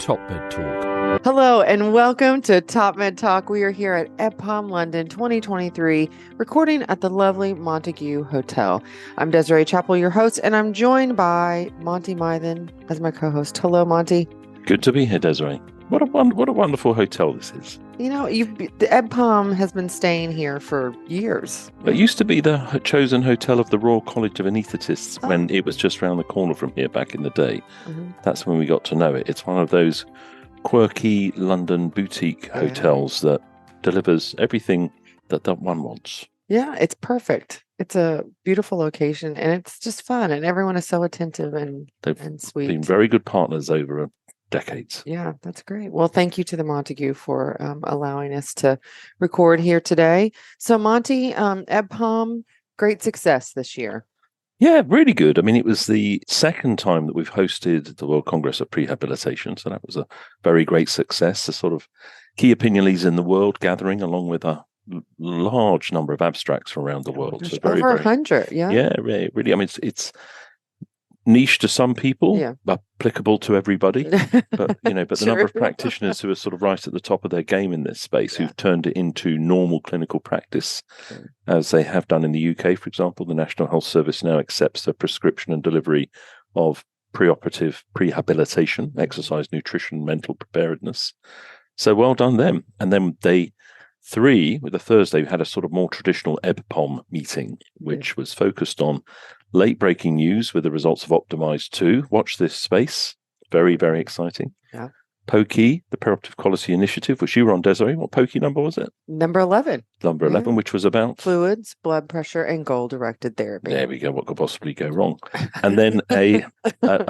Top Med Talk. Hello and welcome to Top Med Talk. We are here at EBPOM London 2023, recording at the lovely Montague Hotel. I'm Desiree, Chappell, your host, and I'm joined by Monty Mythen as my co-host. Hello, Monty. Good to be here, Desiree. What a wonderful hotel this is. You know, the EBPOM has been staying here for years. It used to be the chosen hotel of the Royal College of Anaesthetists when it was just round the corner from here back in the day. Mm-hmm. That's when we got to know it. It's one of those quirky London boutique hotels that delivers everything that one wants. Yeah, it's perfect. It's a beautiful location and it's just fun and everyone is so attentive and sweet. Been very good partners over decades. Yeah, that's great. Well, thank you to the Montague for allowing us to record here today. So Monty, EBPOM, great success this year. Yeah, really good. I mean, it was the second time that we've hosted the World Congress of Prehabilitation, so that was a very great success. The sort of key opinion leaders in the world gathering along with a large number of abstracts from around the world. So over 100, yeah. Yeah, really. I mean, it's niche to some people, applicable to everybody. But the number of practitioners who are sort of right at the top of their game in this space, who've turned it into normal clinical practice, as they have done in the UK, for example. The National Health Service now accepts the prescription and delivery of preoperative prehabilitation, exercise, nutrition, mental preparedness. So well done them. And then day 3, with a Thursday, we had a sort of more traditional EBPOM meeting, which was focused on late-breaking news with the results of Optimize 2. Watch this space. Very, very exciting. Yeah. POKI, the Perioperative Quality Initiative, which you were on, Desiree. What POKI number was it? Number 11. Number 11, which was about? Fluids, blood pressure, and goal-directed therapy. There we go. What could possibly go wrong? And then a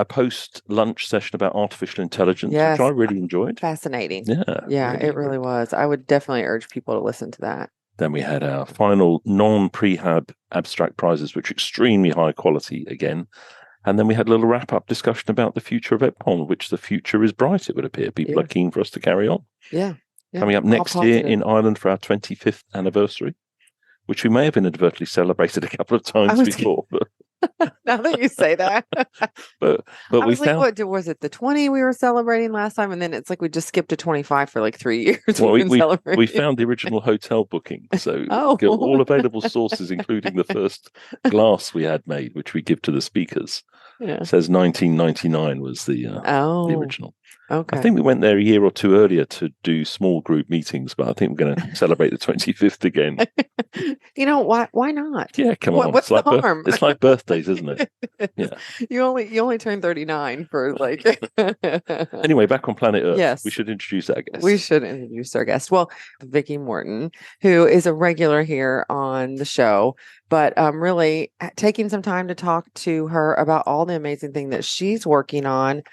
post-lunch session about artificial intelligence, which I really enjoyed. Fascinating. Yeah, really it really was. I would definitely urge people to listen to that. Then we had our final non-prehab abstract prizes, which are extremely high quality again. And then we had a little wrap-up discussion about the future of EBPOM, which the future is bright, it would appear. People are keen for us to carry on. Yeah. Coming up next year in Ireland for our 25th anniversary, which we may have inadvertently celebrated a couple of times before. But now that you say that. but I was like, what was it, the 20 we were celebrating last time? And then it's like we just skipped to 25 for like 3 years. Well, we found the original hotel booking. So all available sources, including the first glass we had made, which we give to the speakers. Yeah. It says 1999 was the original. Okay. I think we went there a year or two earlier to do small group meetings, but I think we're going to celebrate the 25th again. Why not? Yeah, come on. What's the harm? It's like birthdays, isn't it? Yeah. You only turn 39 for like. Anyway, back on planet Earth. Yes. We should introduce our guest. We should introduce our guest. Well, Vicki Morton, who is a regular here on the show, but really taking some time to talk to her about all the amazing thing that she's working on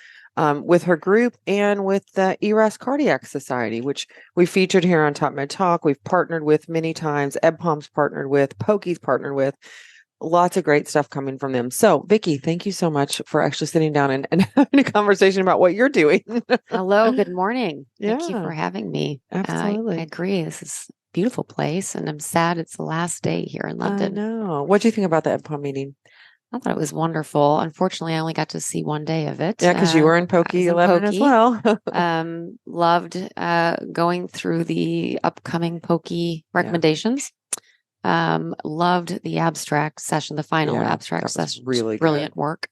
with her group and with the ERAS Cardiac Society, which we featured here on Top Med Talk. We've partnered with many times. EBPOM's partnered with, POKI's partnered with. Lots of great stuff coming from them. So, Vicki, thank you so much for actually sitting down and having a conversation about what you're doing. Hello, good morning. Thank you for having me. Absolutely. I agree. This is a beautiful place, and I'm sad it's the last day here in London. I know. What do you think about the EBPOM meeting? I thought it was wonderful. Unfortunately, I only got to see one day of it. Yeah, because you were in POKI 11 as well. Loved going through the upcoming POKI recommendations. Loved the abstract session, the final abstract session. Really brilliant work.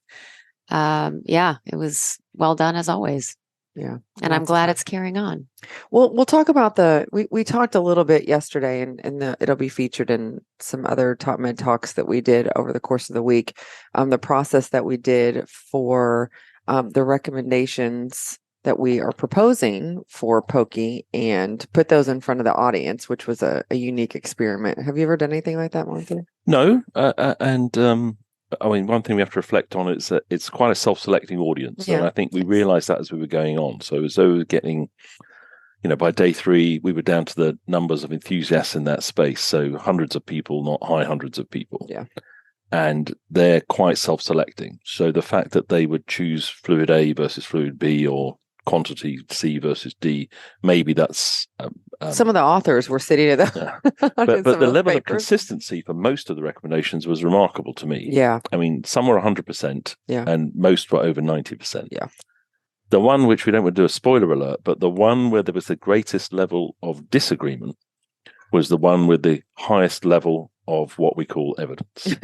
It was well done as always. Yeah. And I'm glad it's carrying on. Well, we'll talk about we talked a little bit yesterday and it'll be featured in some other Top Med talks that we did over the course of the week. The process that we did for the recommendations that we are proposing for POKI and put those in front of the audience, which was a unique experiment. Have you ever done anything like that, Monty? No. I mean, one thing we have to reflect on is that it's quite a self-selecting audience. And I think we realized that as we were going on. So as though we were getting, by day 3, we were down to the numbers of enthusiasts in that space. So hundreds of people, not high hundreds of people. Yeah. And they're quite self-selecting. So the fact that they would choose fluid A versus fluid B or quantity C versus D, maybe that's some of the authors were sitting at the but the level of consistency for most of the recommendations was remarkable to me. Yeah, I mean, some were 100%, and most were over 90%. Yeah, The one which we don't want to do a spoiler alert, but the one where there was the greatest level of disagreement was the one with the highest level of what we call evidence.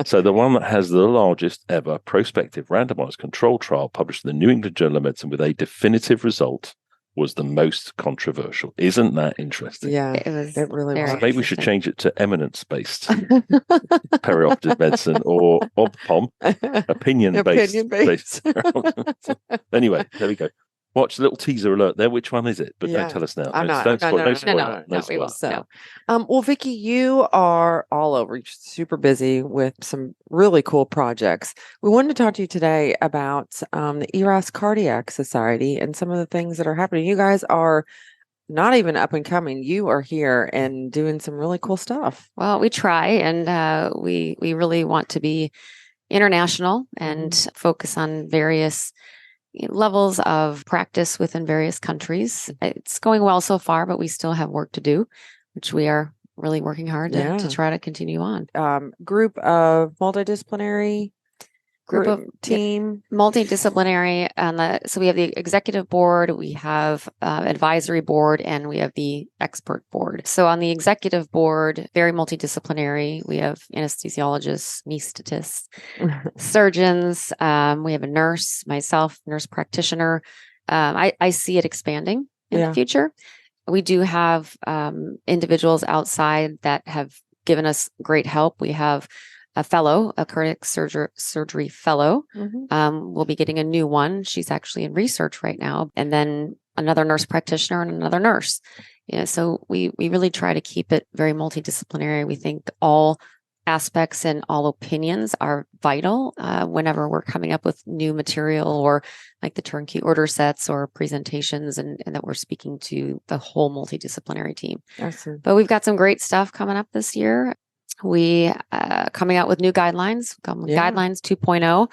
So the one that has the largest ever prospective randomized control trial published in the New England Journal of Medicine with a definitive result was the most controversial. Isn't that interesting? Yeah, it really was. Maybe we should change it to eminence-based perioperative medicine or OBPOM, opinion-based. Anyway, there we go. Watch a little teaser alert there. Which one is it? But don't tell us now. I'm not. No we won't. So, well, Vicki, you are all over. You're super busy with some really cool projects. We wanted to talk to you today about the ERAS Cardiac Society and some of the things that are happening. You guys are not even up and coming. You are here and doing some really cool stuff. Well, we try, and we really want to be international and focus on various levels of practice within various countries. It's going well so far, but we still have work to do, which we are really working hard to try to continue on. Group of multidisciplinary team, multidisciplinary. So we have the executive board, we have advisory board, and we have the expert board. So on the executive board, very multidisciplinary. We have anesthesiologists, anesthetists, surgeons. We have a nurse, myself, nurse practitioner. I see it expanding in the future. We do have individuals outside that have given us great help. We have a fellow, a cardiac surgery fellow. We'll be getting a new one. She's actually in research right now. And then another nurse practitioner and another nurse. So we really try to keep it very multidisciplinary. We think all aspects and all opinions are vital whenever we're coming up with new material or like the TurnKey order sets or presentations and that we're speaking to the whole multidisciplinary team. Awesome. But we've got some great stuff coming up this year. We coming out with new guidelines, guidelines 2.0.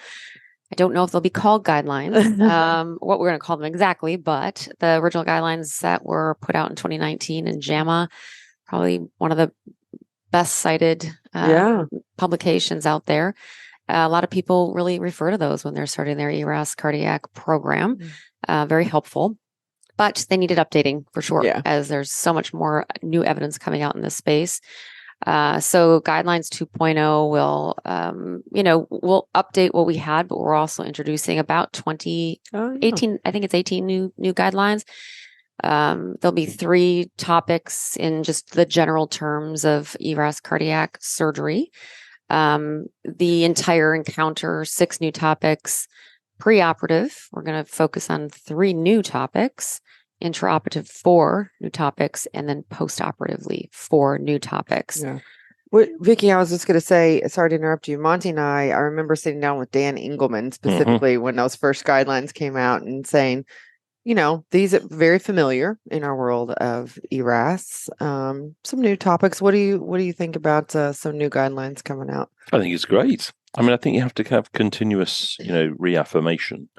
I don't know if they'll be called guidelines, what we're going to call them exactly, but the original guidelines that were put out in 2019 in JAMA, probably one of the best cited publications out there. A lot of people really refer to those when they're starting their ERAS cardiac program. Very helpful. But they needed updating for sure, as there's so much more new evidence coming out in this space. So guidelines 2.0 will, we'll update what we had, but we're also introducing about 18, I think it's 18 new guidelines. There'll be 3 topics in just the general terms of ERAS cardiac surgery. The entire encounter, 6 new topics. Preoperative, we're going to focus on 3 new topics. Intraoperative, 4 new topics, and then postoperatively 4 new topics. Vicki, I was just going to say, sorry to interrupt you. Monty and I remember sitting down with Dan Engelman specifically when those first guidelines came out and saying, these are very familiar in our world of ERAS. Some new topics. What do you think about some new guidelines coming out? I think it's great. I mean, I think you have to have continuous, reaffirmation.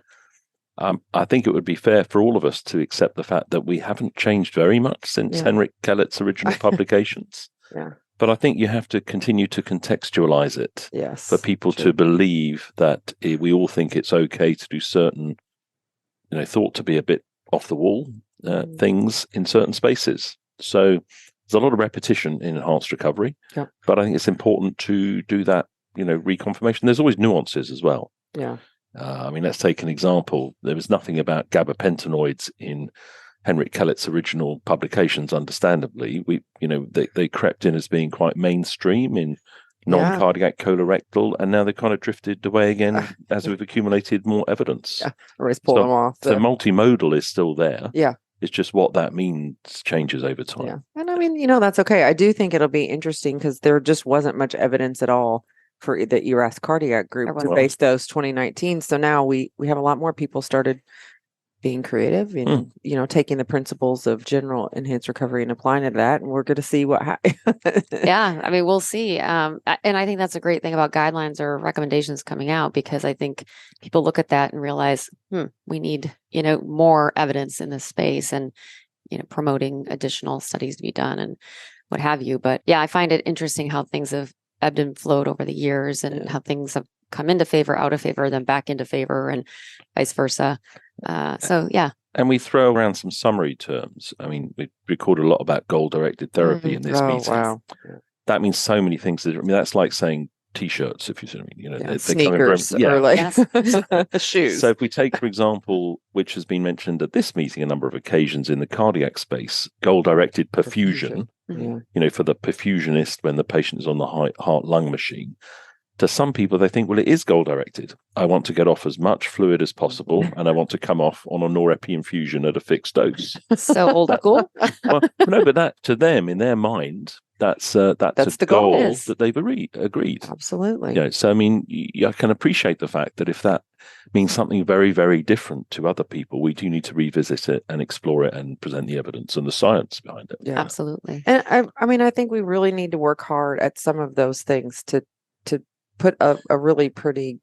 I think it would be fair for all of us to accept the fact that we haven't changed very much since Henrik Kellett's original publications. But I think you have to continue to contextualize it for people to believe that we all think it's okay to do certain, thought to be a bit off the wall things in certain spaces. So there's a lot of repetition in enhanced recovery, but I think it's important to do that, reconfirmation. There's always nuances as well. Let's take an example. There was nothing about gabapentinoids in Henrik Kellett's original publications, understandably. They crept in as being quite mainstream in non-cardiac colorectal, and now they kind of drifted away again as we've accumulated more evidence. Always pull them off. So multimodal is still there. Yeah. It's just what that means changes over time. Yeah. And that's okay. I do think it'll be interesting because there just wasn't much evidence at all for the ERAS cardiac group to base those 2019. So now we have a lot more people started being creative and, taking the principles of general enhanced recovery and applying it to that. And we're going to see what happens. We'll see. And I think that's a great thing about guidelines or recommendations coming out, because I think people look at that and realize, we need, more evidence in this space and, promoting additional studies to be done and what have you. But I find it interesting how things have ebbed and flowed over the years and how things have come into favor, out of favor, then back into favor and vice versa. So, yeah. And we throw around some summary terms. I mean, we record a lot about goal-directed therapy in this meeting. Wow. That means so many things. I mean, that's like saying T-shirts, if you see what I mean. You know, they sneakers come in or like shoes. So if we take, for example, which has been mentioned at this meeting a number of occasions in the cardiac space, goal-directed perfusion. You know, for the perfusionist when the patient is on the heart-lung machine. To some people, they think, well, it is goal-directed. I want to get off as much fluid as possible, and I want to come off on a norepi infusion at a fixed dose. So old school. Well, no, but that to them, in their mind, that's a the goal that they've agreed. Absolutely. You know, so I mean, I can appreciate the fact that if that means something very, very different to other people, we do need to revisit it and explore it and present the evidence and the science behind it. Yeah, absolutely. And I mean, I think we really need to work hard at some of those things to put a really pretty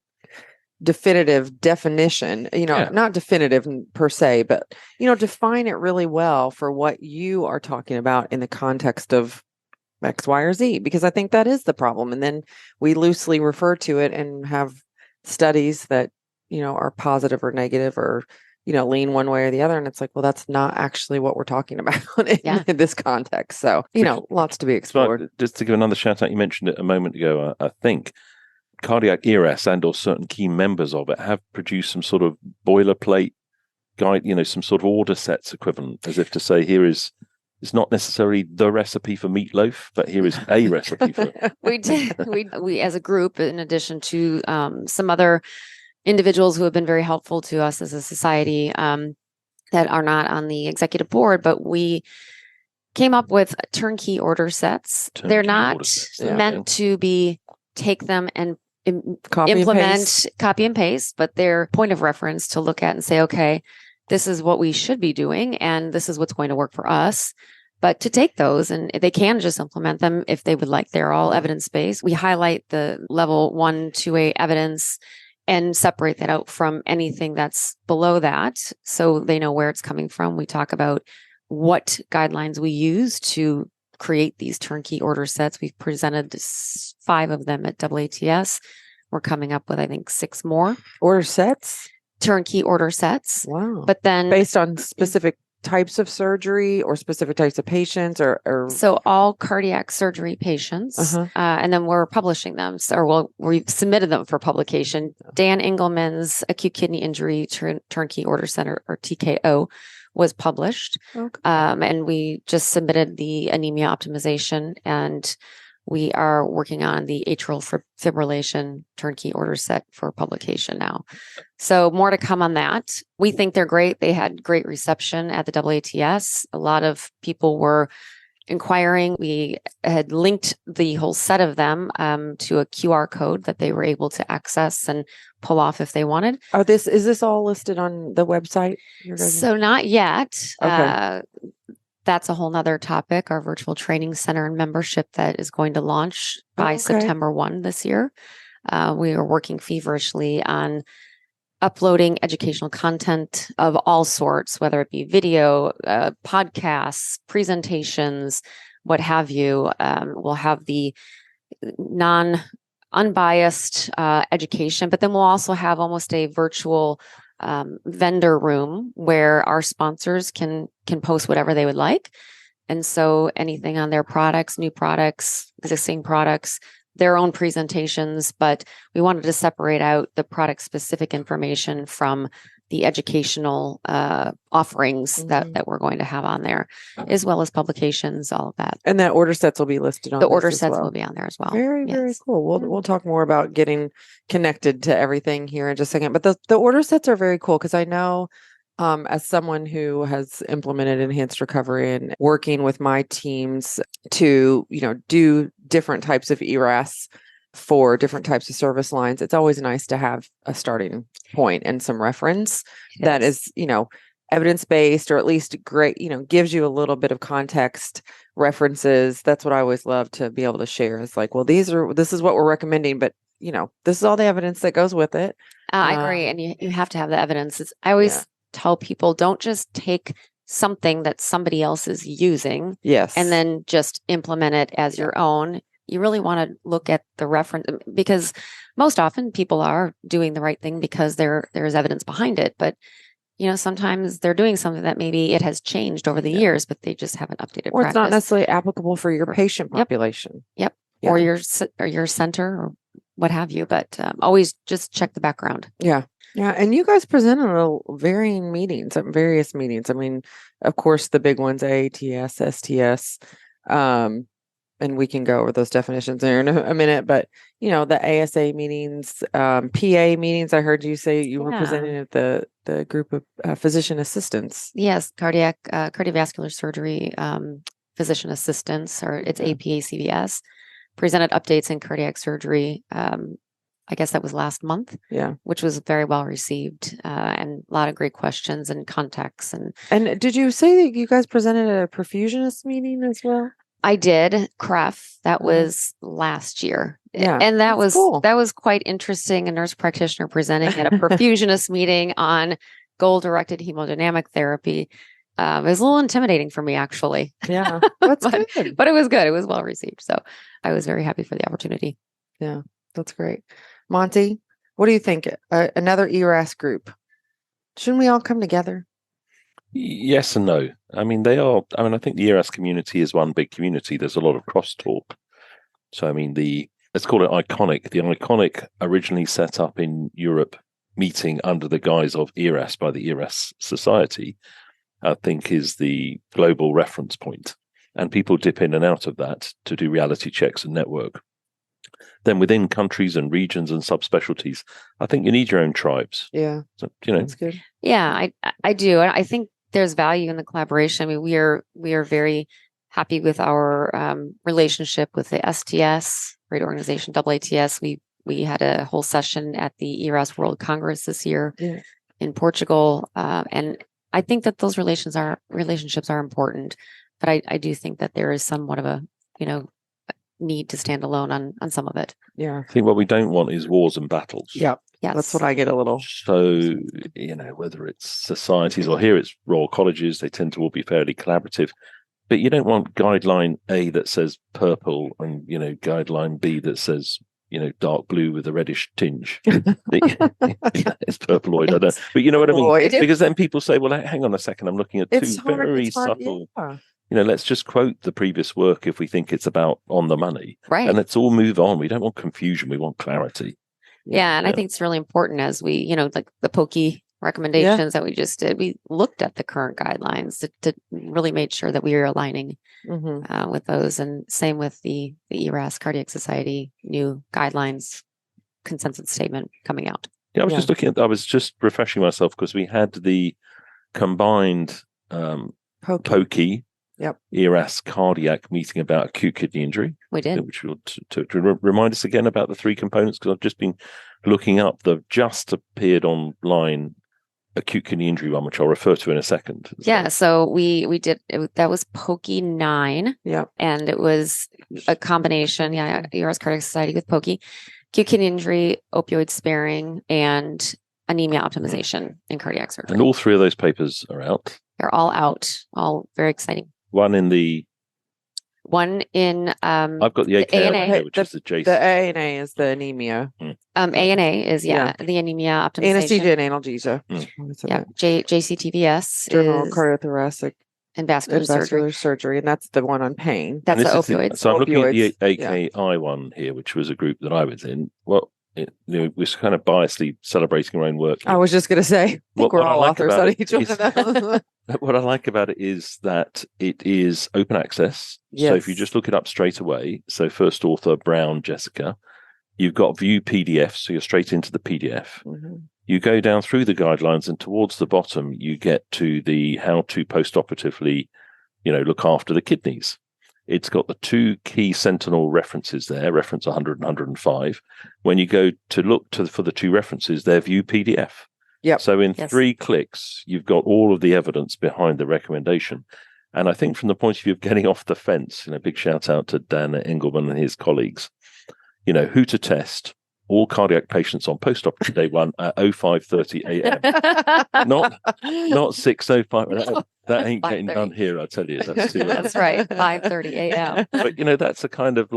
definitive definition, not definitive per se, but, define it really well for what you are talking about in the context of X, Y, or Z, because I think that is the problem. And then we loosely refer to it and have studies that, are positive or negative or, lean one way or the other. And it's like, well, that's not actually what we're talking about in this context. So, lots to be explored. So just to give another shout out, you mentioned it a moment ago, I think. Cardiac ERAS and or certain key members of it have produced some sort of boilerplate guide, some sort of order sets equivalent, as if to say, here is, it's not necessarily the recipe for meatloaf, but here is a recipe for it. We as a group, in addition to some other individuals who have been very helpful to us as a society that are not on the executive board, but we came up with TurnKey order sets. They're not meant to be take them and implement, copy and paste, but they're point of reference to look at and say, okay, this is what we should be doing, and this is what's going to work for us. But to take those, and they can just implement them if they would like. They're all evidence-based. We highlight the level 1, 2A evidence and separate that out from anything that's below that, so they know where it's coming from. We talk about what guidelines we use to create these TurnKey order sets. We've presented 5 of them at AATS. We're coming up with, I think, 6 more. Order sets? TurnKey order sets. Wow. But then based on specific types of surgery or specific types of patients or so all cardiac surgery patients, and then we're publishing them. We've submitted them for publication. Dan Engelman's acute kidney injury TurnKey order center, or TKO, was published. Okay. And we just submitted the anemia optimization, and we are working on the atrial fibrillation TurnKey order set for publication now. So more to come on that. We think they're great. They had great reception at the AATS. A lot of people were inquiring. We had linked the whole set of them to a QR code that they were able to access and pull off if they wanted. Is this all listed on the website? So not yet. Okay. That's a whole nother topic, our virtual training center and membership that is going to launch by September 1 this year. We are working feverishly on uploading educational content of all sorts, whether it be video, podcasts, presentations, what have you. We'll have the unbiased education, but then we'll also have almost a virtual vendor room where our sponsors can post whatever they would like. And so anything on their products, new products, existing products, their own presentations, but we wanted to separate out the product specific information from the educational offerings that we're going to have on there, as well as publications, all of that. And that order sets will be listed on the order sets will be on there as well. Very, very cool. We'll talk more about getting connected to everything here in just a second. But the order sets are very cool because I know as someone who has implemented enhanced recovery and working with my teams to, do different types of ERAS for different types of service lines, it's always nice to have a starting point and some reference that is, evidence-based, or at least great, gives you a little bit of context, references. That's what I always love to be able to share. It's like, well, this is what we're recommending, but this is all the evidence that goes with it. I agree. And you have to have the evidence. I always tell people, don't just take something that somebody else is using and then just implement it as your own. You really want to look at the reference, because most often people are doing the right thing because there is evidence behind it. But sometimes they're doing something that maybe it has changed over the years, but they just haven't updated or practice. It's not necessarily applicable for your patient population. Yep. Or your center or what have you, but always just check the background. Yeah. And you guys presented at varying meetings, at various meetings. I mean, of course, the big ones, AATS, STS, and we can go over those definitions there in a minute, but the ASA meetings, PA meetings, I heard you say you were presenting at the group of physician assistants. Yes. Cardiovascular surgery, physician assistants, or it's APA CVS, presented updates in cardiac surgery. I guess that was last month. Yeah. Which was very well received, and a lot of great questions and contacts. And did you say that you guys presented at a perfusionist meeting as well? I did. CREF. That was last year. Yeah. And that was cool. That was quite interesting. A nurse practitioner presenting at a perfusionist meeting on goal-directed hemodynamic therapy. It was a little intimidating for me, actually. Yeah. That's good. But it was good. It was well received. So I was very happy for the opportunity. Yeah. That's great. Monty, what do you think? Another ERAS group. Shouldn't we all come together? Yes and no. I mean, I think the ERAS community is one big community. There's a lot of crosstalk. So, I mean, let's call it ICONIC. The ICONIC originally set up in Europe, meeting under the guise of ERAS by the ERAS Society, I think is the global reference point. And people dip in and out of that to do reality checks and network. Then within countries and regions and subspecialties, I think you need your own tribes. Yeah. So, That's good. Yeah, I do. I think there's value in the collaboration. I mean, we are very happy with our relationship with the STS, great organization, AATS. We had a whole session at the ERAS World Congress this year in Portugal. And I think that those relationships are important. But I do think that there is somewhat of a, need to stand alone on some of it. Yeah. I think what we don't want is wars and battles. Yeah. Yes. That's what I get a little. So, whether it's societies or here it's Royal Colleges, they tend to all be fairly collaborative. But you don't want guideline A that says purple and, guideline B that says, dark blue with a reddish tinge. It's purpleoid, I don't. But you know what I mean? Because then people say, well, hang on a second, I'm looking at two very subtle. Yeah. Let's just quote the previous work if we think it's about on the money. Right. And let's all move on. We don't want confusion. We want clarity. Yeah. And I think it's really important as we, like the pokey recommendations that we just did, we looked at the current guidelines to really make sure that we are aligning with those. And same with the ERAS Cardiac Society new guidelines consensus statement coming out. Yeah, I was just refreshing myself because we had the combined pokey. Yep. ERAS cardiac meeting about acute kidney injury. We did. Which will to remind us again about the three components, because I've just been looking up the just appeared online acute kidney injury one, which I'll refer to in a second. Yeah. So we did, that was POKI 9. Yeah. And it was a combination. Yeah. ERAS Cardiac Society with POKI, acute kidney injury, opioid sparing, and anemia optimization in cardiac surgery. And all three of those papers are out. They're all out. All very exciting. One in I've got the AKA here, which is the JC. The ANA is the anemia. ANA is the anemia optimization. Anesthesia and analgesia. Yeah. JCTVS General is cardiothoracic and vascular surgery. And that's the one on pain. That's the opioids. So I'm looking at the AKI one here, which was a group that I was in. Well, we're kind of biasedly celebrating our own work. I was just going to say, I think we're all authors on each one of them. What I like about it is that it is open access. Yes. So if you just look it up straight away, so first author, Brown, Jessica, you've got view PDF, so you're straight into the PDF. Mm-hmm. You go down through the guidelines and towards the bottom, you get to the how to postoperatively, look after the kidneys. It's got the two key sentinel references there, reference 100 and 105. When you go to look for the two references, they're view PDF. Yep. So in 3 clicks, you've got all of the evidence behind the recommendation. And I think from the point of view of getting off the fence, big shout out to Dan Engelman and his colleagues, who to test, all cardiac patients on post-operative day 1 at 05:30 a.m. not 6:05. That ain't getting done here, I tell you. That's too early. That's right, 5:30 a.m. But that's a kind of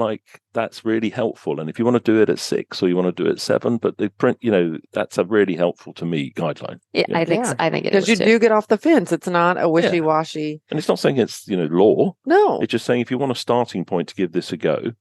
that's really helpful. And if you want to do it at 6 or you want to do it at 7, but the print, that's a really helpful to me guideline. Yeah, I think it is because you do get off the fence. It's not a wishy-washy. And it's not saying it's law. No, it's just saying if you want a starting point to give this a go.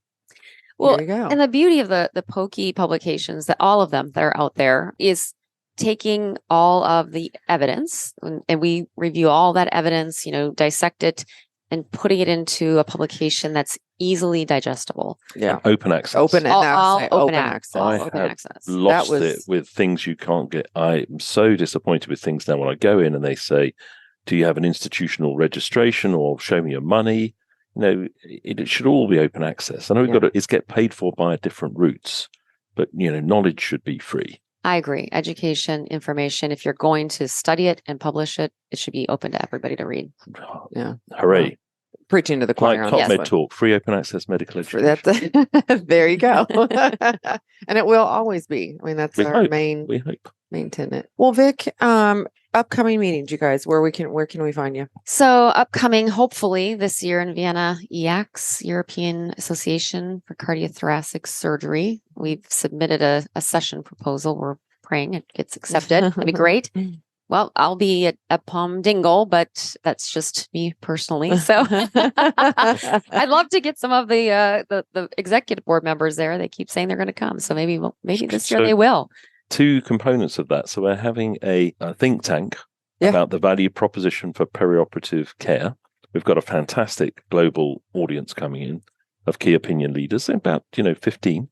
Well, there you go. And the beauty of the POCI publications, that all of them that are out there, is taking all of the evidence, and we review all that evidence, dissect it, and putting it into a publication that's easily digestible. Yeah, open access. Open access. I lost it with things you can't get. I'm so disappointed with things now when I go in and they say, "Do you have an institutional registration or show me your money?" It should all be open access. I know it's get paid for by different routes, but knowledge should be free. I agree. Education, information. If you're going to study it and publish it, it should be open to everybody to read. Yeah, hooray! Preaching to the choir. Like Top Med Talk, free open access medical education. There you go. And it will always be. I mean, that's our main tenet. Well, Vic, upcoming meetings, you guys, where can we find you? So upcoming, hopefully this year in Vienna, EACS, European Association for Cardiothoracic Surgery. We've submitted a session proposal. We're praying it gets accepted. That'd be great. Well, I'll be at EBPOM Dingle, but that's just me personally. So I'd love to get some of the executive board members there. They keep saying they're going to come. So maybe this year they will. 2 components of that. So we're having a think tank about the value proposition for perioperative care. We've got a fantastic global audience coming in of key opinion leaders, about 15,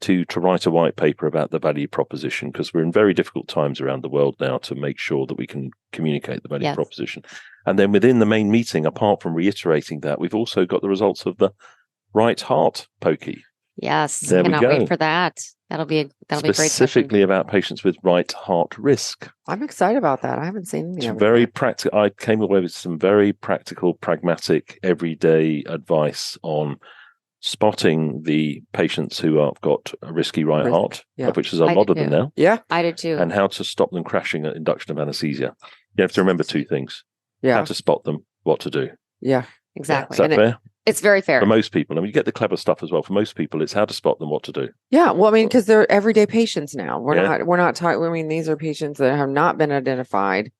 to write a white paper about the value proposition, because we're in very difficult times around the world now to make sure that we can communicate the value proposition. And then within the main meeting, apart from reiterating that, we've also got the results of the right heart POCI. Yes, there we go. Cannot wait for that. That'll be a great session. Specifically about patients with right heart risk. I'm excited about that. I haven't seen any. It's very practical. I came away with some very practical, pragmatic, everyday advice on spotting the patients who have got a risky right heart, of which there's a lot of them now. Yeah, I did too. And how to stop them crashing at induction of anesthesia. You have to remember 2 things. Yeah. How to spot them, what to do. Yeah, exactly. Is that fair? It's very fair. For most people. I mean, you get the clever stuff as well. For most people, it's how to spot them, what to do. Yeah. Well, I mean, because they're everyday patients now. We're not talking. I mean, these are patients that have not been identified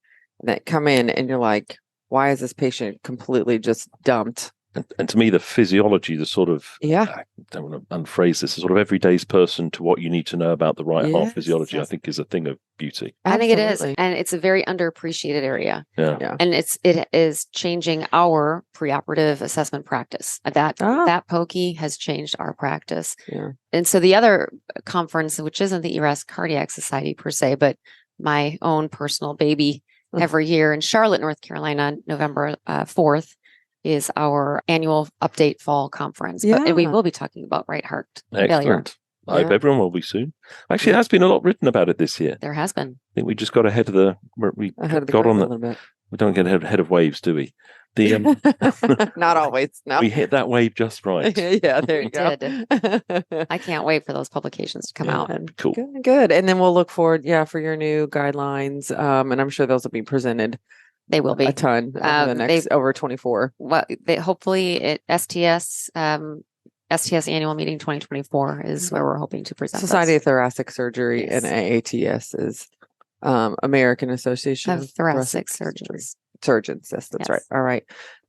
that come in and you're like, why is this patient completely just dumped? And to me, the physiology, the sort of, I don't want to unphrase this, the sort of everyday's person to what you need to know about the right heart physiology, I think is a thing of beauty. I think it is. And it's a very underappreciated area. Yeah. And it is changing our preoperative assessment practice. That POCI has changed our practice. Yeah. And so the other conference, which isn't the ERAS Cardiac Society per se, but my own personal baby every year in Charlotte, North Carolina, November 4th, is our annual update fall conference. And we will be talking about right heart failure. I hope everyone will be soon. Actually, there has been a lot written about it this year. There has been. I think we just got ahead of the got on the. We don't get ahead of waves, do we? Not always. No, we hit that wave just right. Yeah, there you go. I can't wait for those publications to come out. Cool, good. And then we'll look forward, for your new guidelines. And I'm sure those will be presented. They will be a ton over the next over 24. Well, hopefully STS annual meeting 2024 is where we're hoping to present. Society of Thoracic Surgery and AATS is American Association of Thoracic Surgeons. Yes, that's right. All right.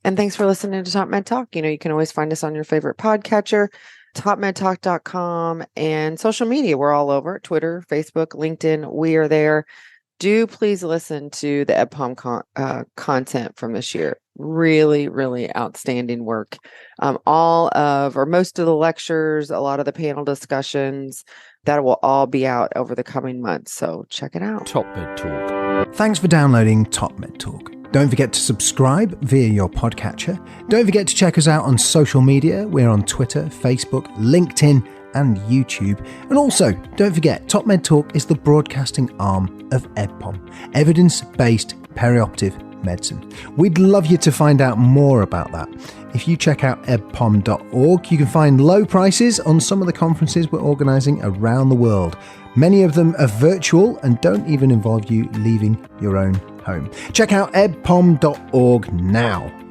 And thanks for listening to Top Med Talk. You can always find us on your favorite podcatcher, topmedtalk.com, and social media. We're all over Twitter, Facebook, LinkedIn. We are there. Do please listen to the EBPOM content from this year. Really, really outstanding work. Most of the lectures, a lot of the panel discussions, that will all be out over the coming months. So check it out. Top Med Talk. Thanks for downloading Top Med Talk. Don't forget to subscribe via your podcatcher. Don't forget to check us out on social media. We're on Twitter, Facebook, LinkedIn, and YouTube. And also, don't forget, Top Med Talk is the broadcasting arm of EBPOM, Evidence-Based Perioperative medicine. We'd love you to find out more about that. If you check out ebpom.org, you can find low prices on some of the conferences we're organising around the world. Many of them are virtual and don't even involve you leaving your own home. Check out ebpom.org now.